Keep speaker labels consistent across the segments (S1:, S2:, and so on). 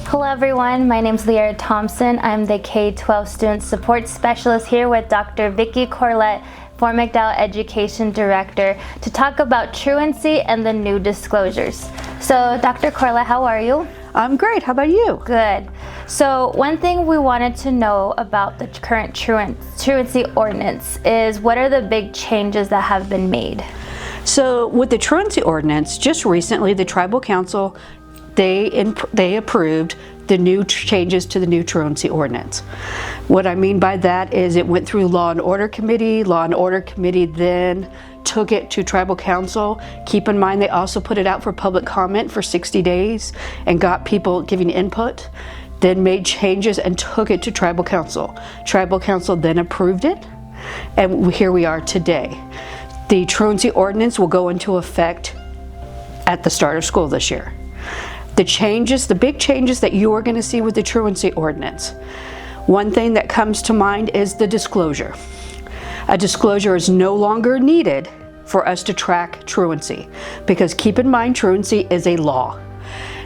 S1: Hello everyone, my name is Leah Thompson. I'm the K-12 Student Support Specialist here with Dr. Vicki Corlett, Fort McDowell Education Director, to talk about truancy and the new disclosures. So Dr. Corlett, how are you?
S2: I'm great, how about you?
S1: Good. So one thing we wanted to know about the current truancy ordinance is what are the big changes that have been made?
S2: So with the truancy ordinance, just recently the Tribal Council they approved the new changes to the new truancy ordinance. What I mean by that is it went through Law and Order Committee. Law and Order Committee then took it to Tribal Council. Keep in mind they also put it out for public comment for 60 days and got people giving input, then made changes and took it to Tribal Council. Tribal Council then approved it, and here we are today. The truancy ordinance will go into effect at the start of school this year. The big changes that you are going to see with the truancy ordinance. One thing that comes to mind is the disclosure. A disclosure is no longer needed for us to track truancy, because keep in mind truancy is a law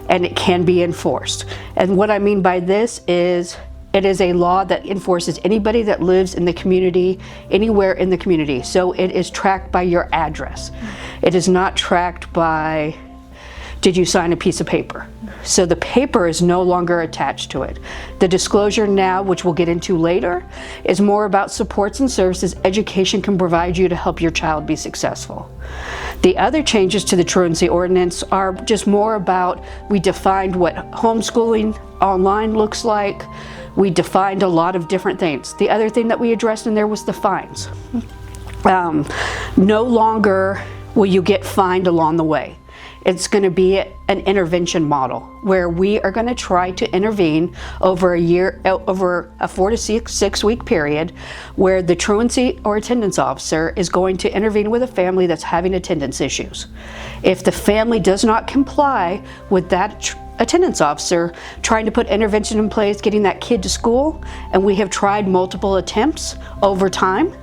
S2: and it can be enforced. And what I mean by this is it is a law that enforces anybody that lives in the community, anywhere in the community. So it is tracked by your address. It is not tracked by, did you sign a piece of paper? So the paper is no longer attached to it. The disclosure now, which we'll get into later, is more about supports and services education can provide you to help your child be successful. The other changes to the truancy ordinance are just more about, we defined what homeschooling online looks like. We defined a lot of different things. The other thing that we addressed in there was the fines. No longer will you get fined along the way. It's going to be an intervention model where we are going to try to intervene over a 4 to 6 week period, where the truancy or attendance officer is going to intervene with a family that's having attendance issues. If the family does not comply with that attendance officer trying to put intervention in place, getting that kid to school, and we have tried multiple attempts over time,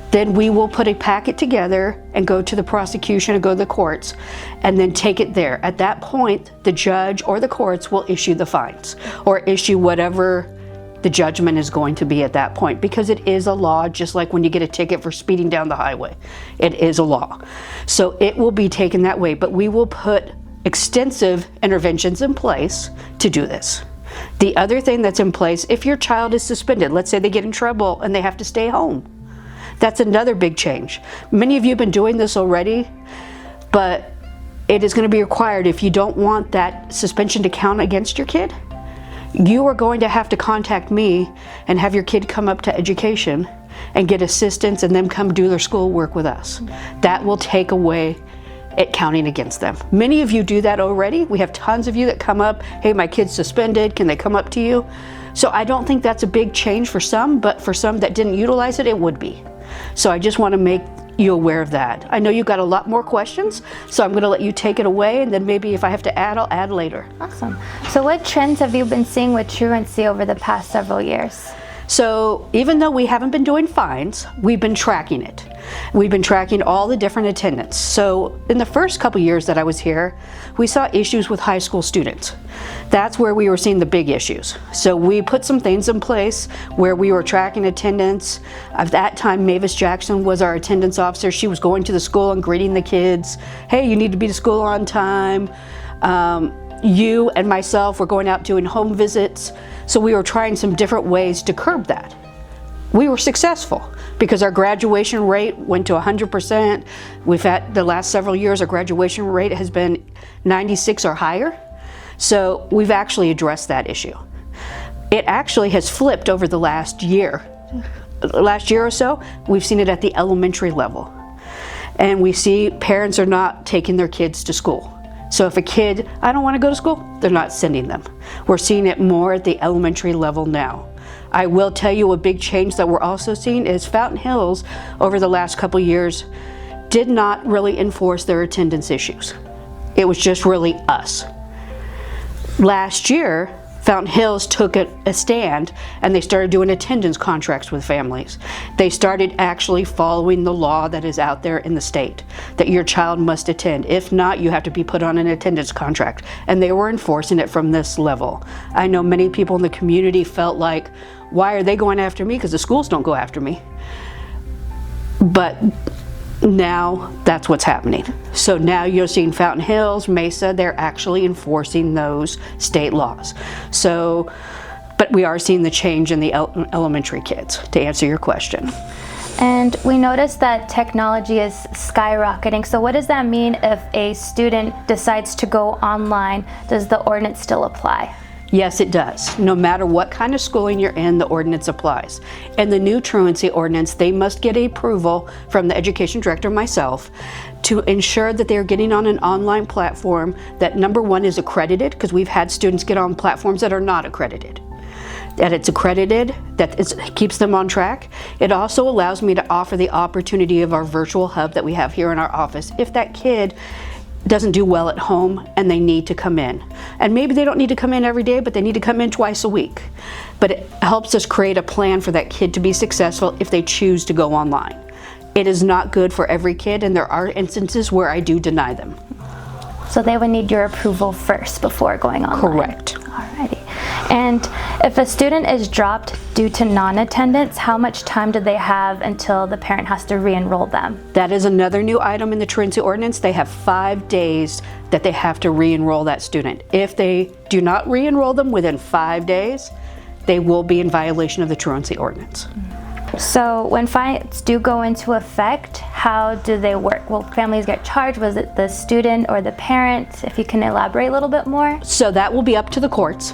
S2: then we will put a packet together and go to the prosecution and go to the courts and then take it there. At that point, the judge or the courts will issue the fines or issue whatever the judgment is going to be at that point, because it is a law, just like when you get a ticket for speeding down the highway. It is a law. So it will be taken that way, but we will put extensive interventions in place to do this. The other thing that's in place, if your child is suspended, let's say they get in trouble and they have to stay home, that's another big change. Many of you have been doing this already, but it is going to be required. If you don't want that suspension to count against your kid, you are going to have to contact me and have your kid come up to education and get assistance and then come do their schoolwork with us. That will take away it counting against them. Many of you do that already. We have tons of you that come up, hey, my kid's suspended, can they come up to you? So I don't think that's a big change for some, but for some that didn't utilize it, it would be. So I just want to make you aware of that. I know you've got a lot more questions, so I'm going to let you take it away, and then maybe if I have to add, I'll add later.
S1: Awesome. So what trends have you been seeing with truancy over the past several years?
S2: So even though we haven't been doing fines, we've been tracking it. We've been tracking all the different attendance. So in the first couple years that I was here, we saw issues with high school students. That's where we were seeing the big issues. So we put some things in place where we were tracking attendance. At that time, Mavis Jackson was our attendance officer. She was going to the school and greeting the kids. Hey, you need to be to school on time. You and myself were going out doing home visits. So we were trying some different ways to curb that. We were successful because our graduation rate went to 100%. We've had the last several years, our graduation rate has been 96 or higher. So we've actually addressed that issue. It actually has flipped over the last year. Last year or so, we've seen it at the elementary level. And we see parents are not taking their kids to school. So if a kid, I don't want to go to school, they're not sending them. We're seeing it more at the elementary level now. I will tell you a big change that we're also seeing is Fountain Hills over the last couple years did not really enforce their attendance issues. It was just really us. Last year, Fountain Hills took a stand and they started doing attendance contracts with families. They started actually following the law that is out there in the state, that your child must attend. If not, you have to be put on an attendance contract. And they were enforcing it from this level. I know many people in the community felt like, why are they going after me? Because the schools don't go after me. But now that's what's happening. So now you're seeing Fountain Hills, Mesa, they're actually enforcing those state laws. So, but we are seeing the change in the elementary kids, to answer your question.
S1: And we noticed that technology is skyrocketing. So what does that mean if a student decides to go online? Does the ordinance still apply?
S2: Yes, it does. No matter what kind of schooling you're in, the ordinance applies. And the new truancy ordinance, they must get approval from the education director, myself, to ensure that they're getting on an online platform that, number one, is accredited, because we've had students get on platforms that are not accredited. That it's accredited, that it keeps them on track. It also allows me to offer the opportunity of our virtual hub that we have here in our office. If that kid doesn't do well at home and they need to come in. And maybe they don't need to come in every day, but they need to come in twice a week. But it helps us create a plan for that kid to be successful if they choose to go online. It is not good for every kid, and there are instances where I do deny them.
S1: So they would need your approval first before going online?
S2: Correct.
S1: Alrighty. And if a student is dropped due to non-attendance, how much time do they have until the parent has to re-enroll them?
S2: That is another new item in the truancy ordinance. They have 5 days that they have to re-enroll that student. If they do not re-enroll them within 5 days, they will be in violation of the truancy ordinance.
S1: So when fines do go into effect, how do they work? Will families get charged? Was it the student or the parent? If you can elaborate a little bit more.
S2: So that will be up to the courts.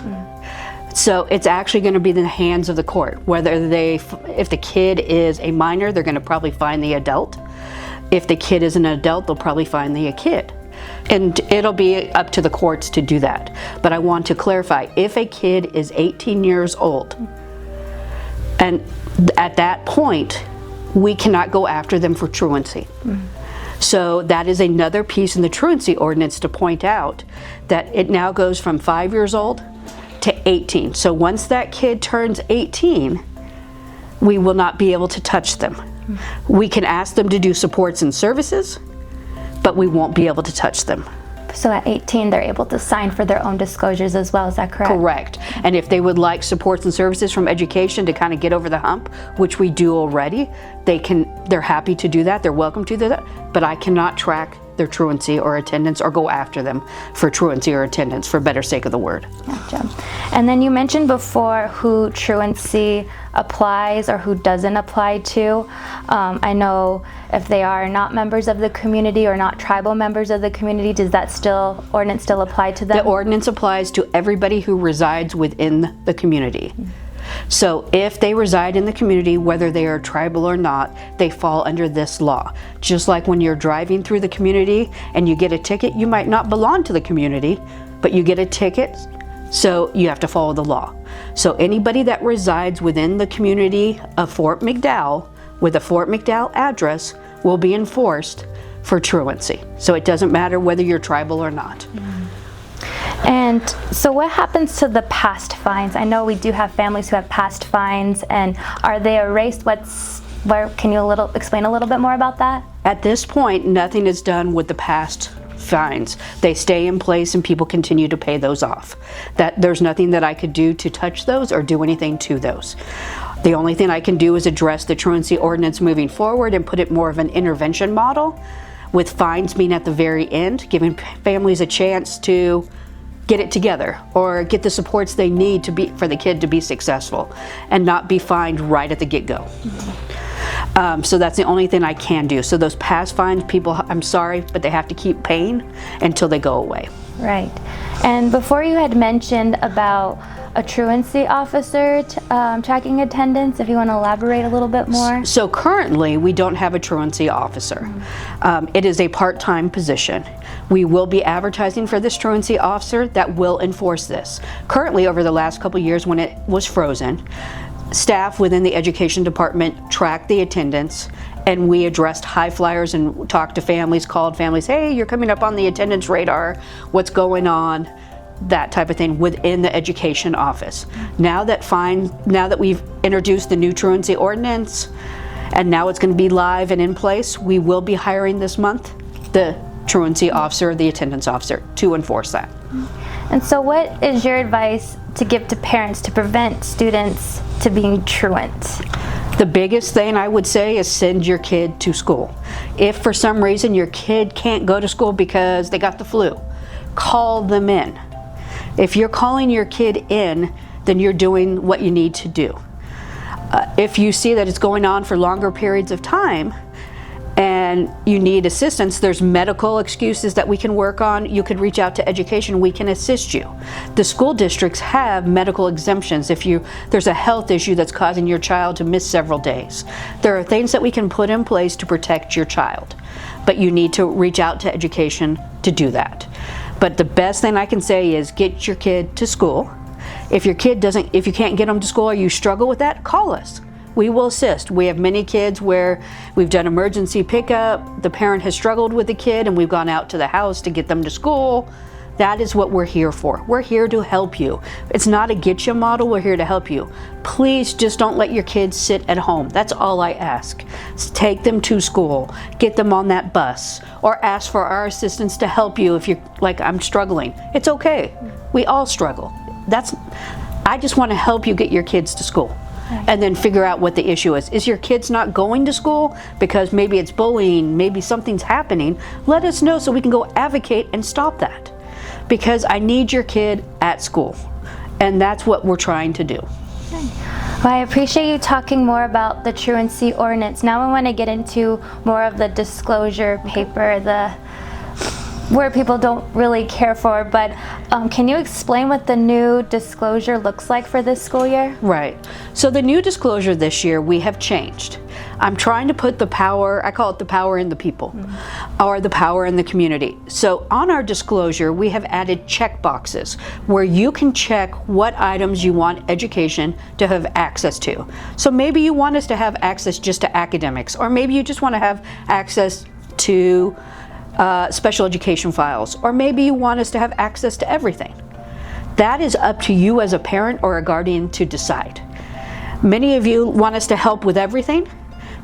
S2: So it's actually going to be in the hands of the court. Whether if the kid is a minor, they're going to probably fine the adult. If the kid is an adult, they'll probably fine the kid. And it'll be up to the courts to do that. But I want to clarify, if a kid is 18 years old, and at that point, we cannot go after them for truancy. So that is another piece in the truancy ordinance to point out that it now goes from 5 years old to 18. So once that kid turns 18, we will not be able to touch them. We can ask them to do supports and services, but we won't be able to touch them.
S1: So at 18, they're able to sign for their own disclosures as well, is that correct?
S2: Correct. And if they would like supports and services from education to kind of get over the hump, which we do already, they're happy to do that, they're welcome to do that, but I cannot track their truancy or attendance or go after them for truancy or attendance, for better sake of the word.
S1: Gotcha. And then you mentioned before who truancy applies or who doesn't apply to. I know if they are not members of the community or not tribal members of the community, does that ordinance still apply to them?
S2: The ordinance applies to everybody who resides within the community. So if they reside in the community, whether they are tribal or not, they fall under this law. Just like when you're driving through the community and you get a ticket, you might not belong to the community, but you get a ticket, so you have to follow the law. So anybody that resides within the community of Fort McDowell with a Fort McDowell address will be enforced for truancy. So it doesn't matter whether you're tribal or not.
S1: And so what happens to the past fines? I know we do have families who have past fines, and are they erased? Can you explain a little bit more about that?
S2: At this point, nothing is done with the past fines. They stay in place and people continue to pay those off. There's nothing that I could do to touch those or do anything to those. The only thing I can do is address the truancy ordinance moving forward and put it more of an intervention model, with fines being at the very end, giving families a chance to get it together or get the supports they need for the kid to be successful and not be fined right at the get-go. So that's the only thing I can do. So those past fines, people, I'm sorry, but they have to keep paying until they go away.
S1: Right. And before you had mentioned about a truancy officer tracking attendance, if you want to elaborate a little bit more.
S2: So currently we don't have a truancy officer. It is a part-time position. We will be advertising for this truancy officer that will enforce this. Currently, over the last couple of years when it was frozen, staff within the education department tracked the attendance, and we addressed high flyers and talked to families, called families, hey, you're coming up on the attendance radar, what's going on? that type of thing within the education office. Now that we've introduced the new truancy ordinance, and now it's going to be live and in place, we will be hiring this month the truancy officer, the attendance officer, to enforce that.
S1: And so what is your advice to give to parents to prevent students to being truant?
S2: The biggest thing I would say is send your kid to school. If for some reason your kid can't go to school because they got the flu, call them in. If you're calling your kid in, then you're doing what you need to do. If you see that it's going on for longer periods of time and you need assistance, there's medical excuses that we can work on. You could reach out to education, we can assist you. The school districts have medical exemptions if there's a health issue that's causing your child to miss several days. There are things that we can put in place to protect your child, but you need to reach out to education to do that. But the best thing I can say is get your kid to school. If you can't get them to school or you struggle with that, call us. We will assist. We have many kids where we've done emergency pickup, the parent has struggled with the kid and we've gone out to the house to get them to school. That is what we're here for. We're here to help you. It's not a get you model, we're here to help you. Please just don't let your kids sit at home. That's all I ask. Take them to school, get them on that bus, or ask for our assistance to help you if you're like, I'm struggling. It's okay. We all struggle. I just want to help you get your kids to school. And then figure out what the issue is. Is your kids not going to school because maybe it's bullying, maybe something's happening? Let us know so we can go advocate and stop that. Because I need your kid at school. And that's what we're trying to do.
S1: Well, I appreciate you talking more about the truancy ordinance. Now I want to get into more of the disclosure paper, where people don't really care for, but can you explain what the new disclosure looks like for this school year?
S2: Right. So the new disclosure this year, we have changed. I'm trying to put the power, I call it the power in the people, or the power in the community. So on our disclosure, we have added check boxes where you can check what items you want education to have access to. So maybe you want us to have access just to academics, or maybe you just want to have access to special education files, or maybe you want us to have access to everything. That is up to you as a parent or a guardian to decide. Many of you want us to help with everything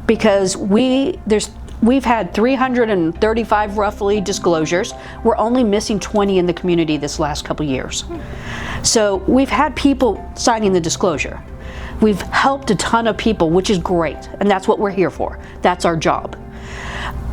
S2: because we've had 335 roughly disclosures. We're only missing 20 in the community this last couple years. So we've had people signing the disclosure. We've helped a ton of people, which is great, and that's what we're here for. That's our job.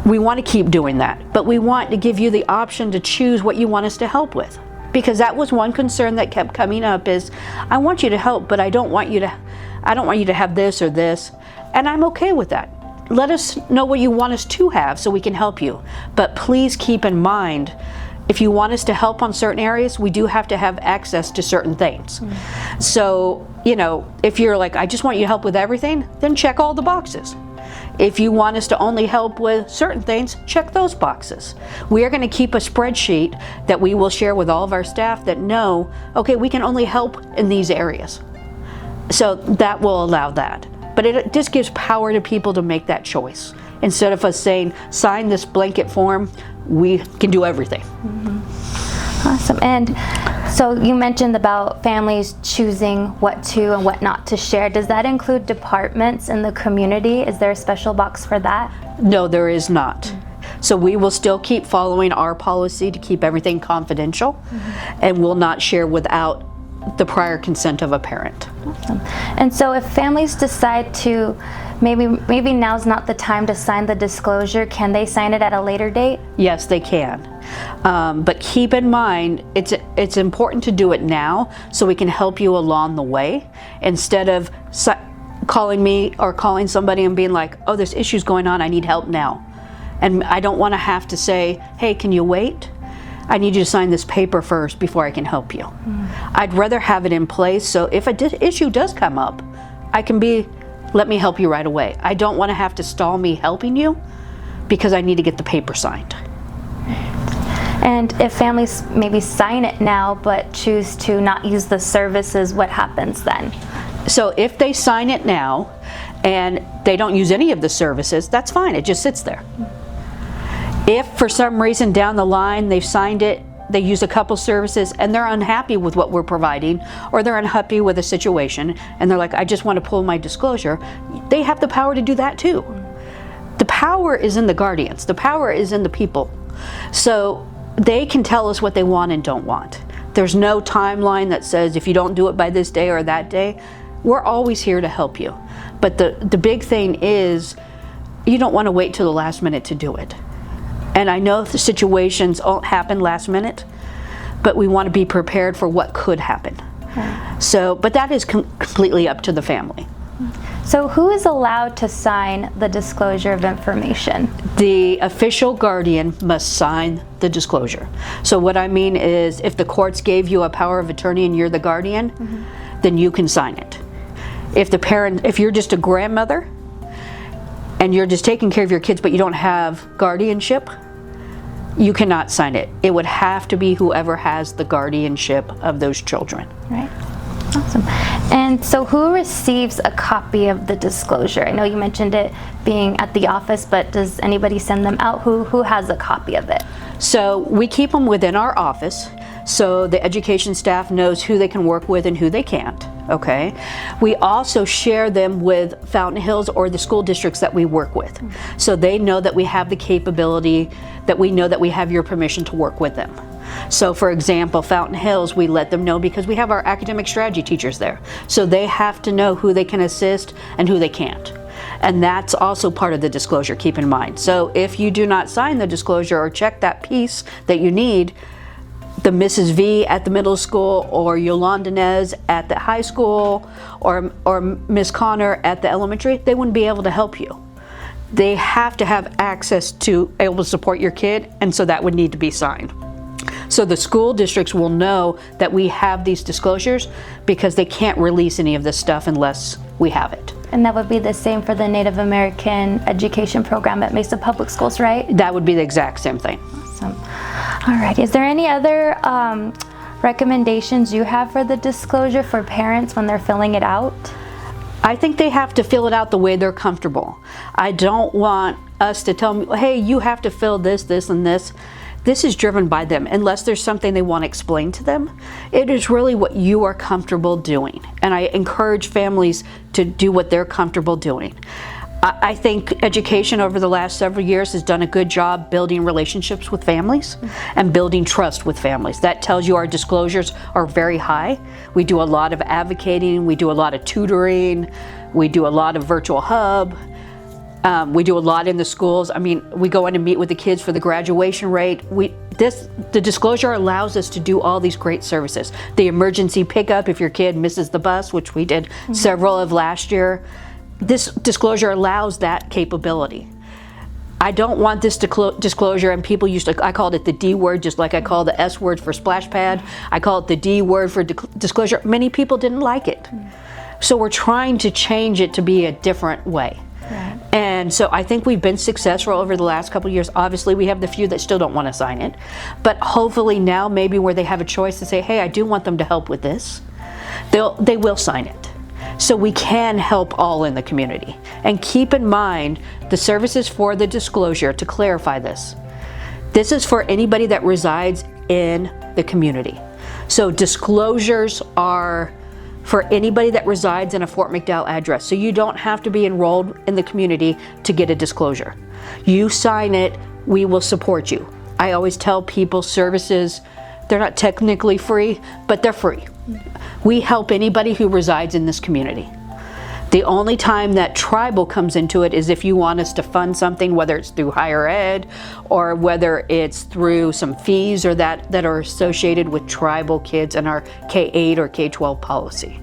S2: We want to keep doing that, but we want to give you the option to choose what you want us to help with. Because that was one concern that kept coming up is, I want you to help, but I don't want you to have this or this. And I'm okay with that. Let us know what you want us to have so we can help you. But please keep in mind, if you want us to help on certain areas, we do have to have access to certain things. So, if you're like, I just want you to help with everything, then check all the boxes. If you want us to only help with certain things, check those boxes. We are going to keep a spreadsheet that we will share with all of our staff that know, okay, we can only help in these areas. So that will allow that. But it just gives power to people to make that choice. Instead of us saying, sign this blanket form, we can do everything.
S1: Awesome. And so you mentioned about families choosing what to and what not to share. Does that include departments in the community? Is there a special box for that?
S2: No, there is not. So we will still keep following our policy to keep everything confidential, and will not share without the prior consent of a parent.
S1: Awesome. And so if families decide to, maybe now's not the time to sign the disclosure, can they sign it at a later date?
S2: Yes, they can. But keep in mind, it's important to do it now so we can help you along the way, instead of calling me or calling somebody and being like, oh, there's issues going on, I need help now. And I don't want to have to say, hey, can you wait? I need you to sign this paper first before I can help you. I'd rather have it in place so if an issue does come up, I can let me help you right away. I don't want to have to stall me helping you because I need to get the paper signed.
S1: And if families maybe sign it now but choose to not use the services, what happens then?
S2: So if they sign it now and they don't use any of the services, that's fine, it just sits there. If for some reason down the line they've signed it they use a couple services and they're unhappy with what we're providing, or they're unhappy with a situation and they're like, I just want to pull my disclosure, they have the power to do that too. The power is in the guardians. The power is in the people. So they can tell us what they want and don't want. There's no timeline that says if you don't do it by this day or that day. We're always here to help you. But the big thing is, you don't want to wait till the last minute to do it. And I know the situations don't happen last minute, but we want to be prepared for what could happen. Right. So, but that is completely up to the family.
S1: So who is allowed to sign the disclosure of information?
S2: The official guardian must sign the disclosure. So what I mean is, if the courts gave you a power of attorney and you're the guardian, then you can sign it. If you're just a grandmother and you're just taking care of your kids but you don't have guardianship, you cannot sign it. It would have to be whoever has the guardianship of those children.
S1: Right. Awesome. And so who receives a copy of the disclosure? I know you mentioned it being at the office, but does anybody send them out? Who has a copy of it?
S2: So we keep them within our office, so the education staff knows who they can work with and who they can't. Okay. We also share them with Fountain Hills or the school districts that we work with. So they know that we have the capability, that we know that we have your permission to work with them. So for example, Fountain Hills, we let them know because we have our academic strategy teachers there. So they have to know who they can assist and who they can't. And that's also part of the disclosure, keep in mind. So if you do not sign the disclosure or check that piece that you need, the Mrs. V at the middle school, or Yolanda Nez at the high school, or Miss Connor at the elementary, they wouldn't be able to help you. They have to have access to able to support your kid, and so that would need to be signed. So the school districts will know that we have these disclosures because they can't release any of this stuff unless we have it.
S1: And that would be the same for the Native American education program at Mesa Public Schools, right?
S2: That would be the exact same thing.
S1: Awesome. All right. Is there any other recommendations you have for the disclosure for parents when they're filling it out?
S2: I think they have to fill it out the way they're comfortable. I don't want us to tell them, hey, you have to fill this, this, and this. This is driven by them, unless there's something they want to explain to them. It is really what you are comfortable doing. And I encourage families to do what they're comfortable doing. I think education over the last several years has done a good job building relationships with families and building trust with families. That tells you our disclosures are very high. We do a lot of advocating, we do a lot of tutoring, we do a lot of virtual hub. We do a lot in the schools. I mean, we go in and meet with the kids for the graduation rate. The disclosure allows us to do all these great services. The emergency pickup if your kid misses the bus, which we did several of last year. This disclosure allows that capability. I don't want this disclosure, and people I called it the D word, just like I call the S word for splash pad. I call it the D word for disclosure. Many people didn't like it. So we're trying to change it to be a different way. Right. And so I think we've been successful over the last couple of years. Obviously, we have the few that still don't want to sign it. But hopefully now, maybe where they have a choice to say, hey, I do want them to help with this, they will sign it. So we can help all in the community. And keep in mind the services for the disclosure, to clarify this. This is for anybody that resides in the community. So disclosures are for anybody that resides in a Fort McDowell address. So you don't have to be enrolled in the community to get a disclosure. You sign it, we will support you. I always tell people services, they're not technically free, but they're free. We help anybody who resides in this community. The only time that tribal comes into it is if you want us to fund something, whether it's through higher ed or whether it's through some fees or that are associated with tribal kids in our K-8 or K-12 policy.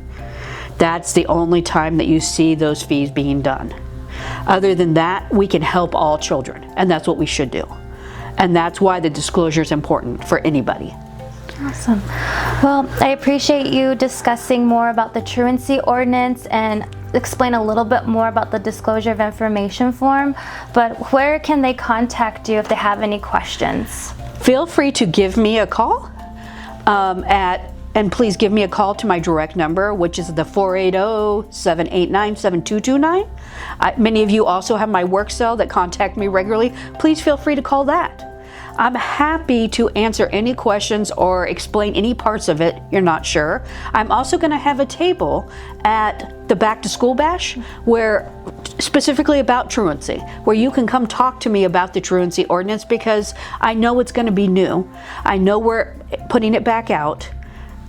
S2: That's the only time that you see those fees being done. Other than that, we can help all children, and that's what we should do. And that's why the disclosure is important for anybody.
S1: Awesome. Well, I appreciate you discussing more about the Truancy Ordinance and explain a little bit more about the disclosure of information form, but where can they contact you if they have any questions?
S2: Feel free to give me a call and please give me a call to my direct number, which is the 480-789-7229. Many of you also have my work cell that contact me regularly. Please feel free to call that. I'm happy to answer any questions or explain any parts of it you're not sure. I'm also going to have a table at the Back to School Bash where specifically about truancy, where you can come talk to me about the truancy ordinance, because I know it's going to be new. I know we're putting it back out.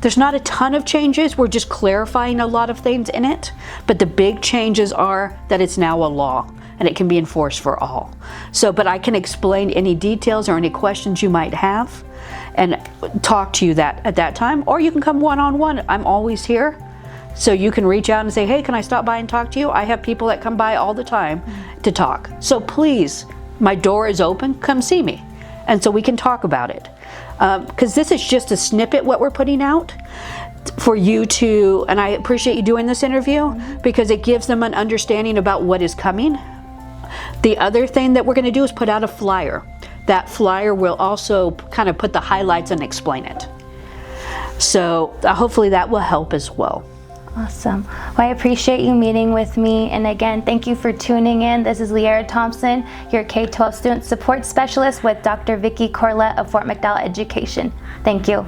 S2: There's not a ton of changes. We're just clarifying a lot of things in it. But the big changes are that it's now a law and it can be enforced for all. So, but I can explain any details or any questions you might have and talk to you at that time. Or you can come one-on-one. I'm always here. So you can reach out and say, hey, can I stop by and talk to you? I have people that come by all the time to talk. So please, my door is open. Come see me. And so we can talk about it. Because this is just a snippet what we're putting out for you to, and I appreciate you doing this interview because it gives them an understanding about what is coming. The other thing that we're going to do is put out a flyer. That flyer will also kind of put the highlights and explain it. So hopefully that will help as well.
S1: Awesome. Well, I appreciate you meeting with me. And again, thank you for tuning in. This is Leara Thompson, your K-12 Student Support Specialist with Dr. Vicki Corlett of Fort McDowell Education. Thank you.